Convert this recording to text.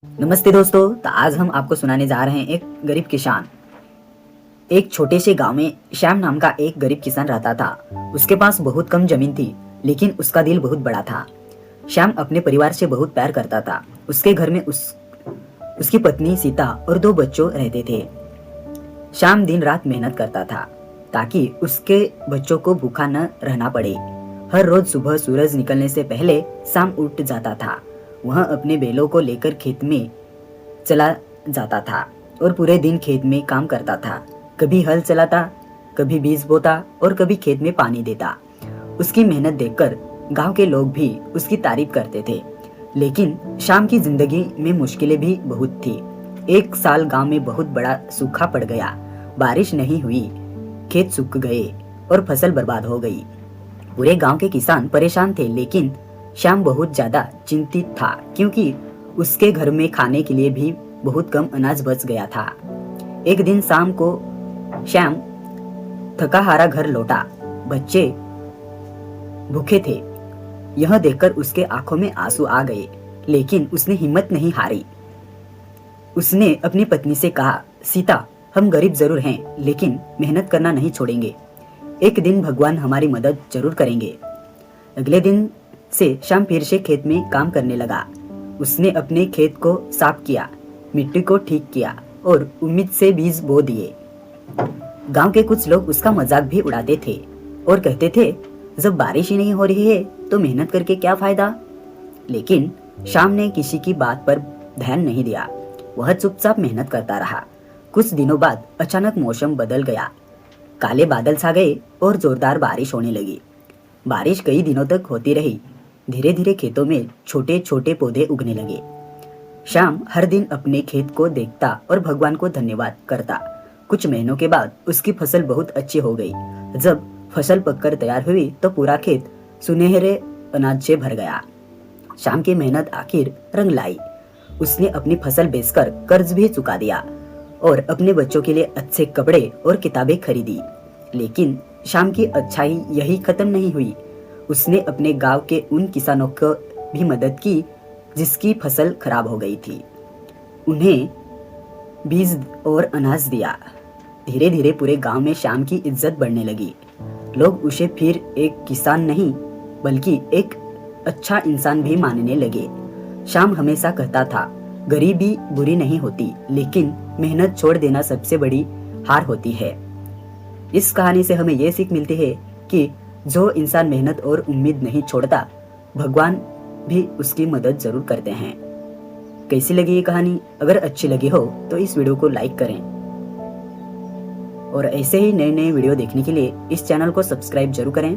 नमस्ते दोस्तों, तो आज हम आपको सुनाने जा रहे हैं एक गरीब किसान। एक छोटे से गांव में श्याम नाम का एक गरीब किसान रहता था। उसके पास बहुत कम जमीन थी, लेकिन उसका दिल बहुत बड़ा था। श्याम अपने परिवार से बहुत प्यार करता था। उसके घर में उसकी पत्नी सीता और 2 बच्चों रहते थे। श्याम दिन रात मेहनत करता था ताकि उसके बच्चों को भूखा न रहना पड़े। हर रोज सुबह सूरज निकलने से पहले शाम उठ जाता था। वह अपने बैलों को लेकर खेत में चला जाता था और पूरे दिन खेत में काम करता था। कभी हल चलाता, कभी बीज बोता और कभी खेत में पानी देता। उसकी मेहनत देखकर गांव के लोग भी उसकी तारीफ करते थे। लेकिन श्याम की जिंदगी में मुश्किलें भी बहुत थी। एक साल गांव में बहुत बड़ा सूखा पड़ गया। बारिश नहीं हुई, खेत सूख गए और फसल बर्बाद हो गई। पूरे गांव के किसान परेशान थे, लेकिन श्याम बहुत ज्यादा चिंतित था क्योंकि उसके घर में खाने के लिए भी बहुत कम अनाज बच गया था। एक दिन शाम को श्याम थका हारा घर लौटा। बच्चे भूखे थे। यह देखकर उसके आंखों में आंसू आ गए, लेकिन उसने हिम्मत नहीं हारी। उसने अपनी पत्नी से कहा, सीता, हम गरीब जरूर हैं, लेकिन मेहनत करना नहीं छोड़ेंगे। एक दिन भगवान हमारी मदद जरूर करेंगे। अगले दिन से श्याम फिर से खेत में काम करने लगा। उसने अपने खेत को साफ किया, मिट्टी को ठीक किया और उम्मीद से बीज बो दिए। गांव के कुछ लोग उसका मजाक भी उड़ाते थे और कहते थे, जब बारिश ही नहीं हो रही है तो मेहनत करके क्या फायदा। लेकिन श्याम ने किसी की बात पर ध्यान नहीं दिया। वह चुपचाप मेहनत करता रहा। कुछ दिनों बाद अचानक मौसम बदल गया। काले बादल छा गए और जोरदार बारिश होने लगी। बारिश कई दिनों तक होती रही। धीरे धीरे खेतों में छोटे छोटे पौधे उगने लगे। श्याम हर दिन अपने खेत को देखता और भगवान को धन्यवाद करता। कुछ महीनों के बाद उसकी फसल बहुत अच्छी हो गई। जब फसल पककर तैयार हुई तो पूरा खेत सुनहरे अनाज से भर गया। श्याम की मेहनत आखिर रंग लाई। उसने अपनी फसल बेचकर कर्ज भी चुका दिया और अपने बच्चों के लिए अच्छे कपड़े और किताबें खरीदी। लेकिन श्याम की अच्छाई यही खत्म नहीं हुई। उसने अपने गांव के उन किसानों को भी मदद की जिसकी फसल खराब हो गई थी। उन्हें बीज और अनाज दिया। धीरे धीरे पूरे गांव में श्याम की इज्जत बढ़ने लगी। लोग उसे फिर एक किसान नहीं बल्कि एक अच्छा इंसान भी मानने लगे। श्याम हमेशा कहता था, गरीबी बुरी नहीं होती, लेकिन मेहनत छोड़ देना सबसे बड़ी हार होती है। इस कहानी से हमें यह सीख मिलती है कि जो इंसान मेहनत और उम्मीद नहीं छोड़ता, भगवान भी उसकी मदद जरूर करते हैं। कैसी लगी ये कहानी? अगर अच्छी लगी हो तो इस वीडियो को लाइक करें और ऐसे ही नए नए वीडियो देखने के लिए इस चैनल को सब्सक्राइब जरूर करें।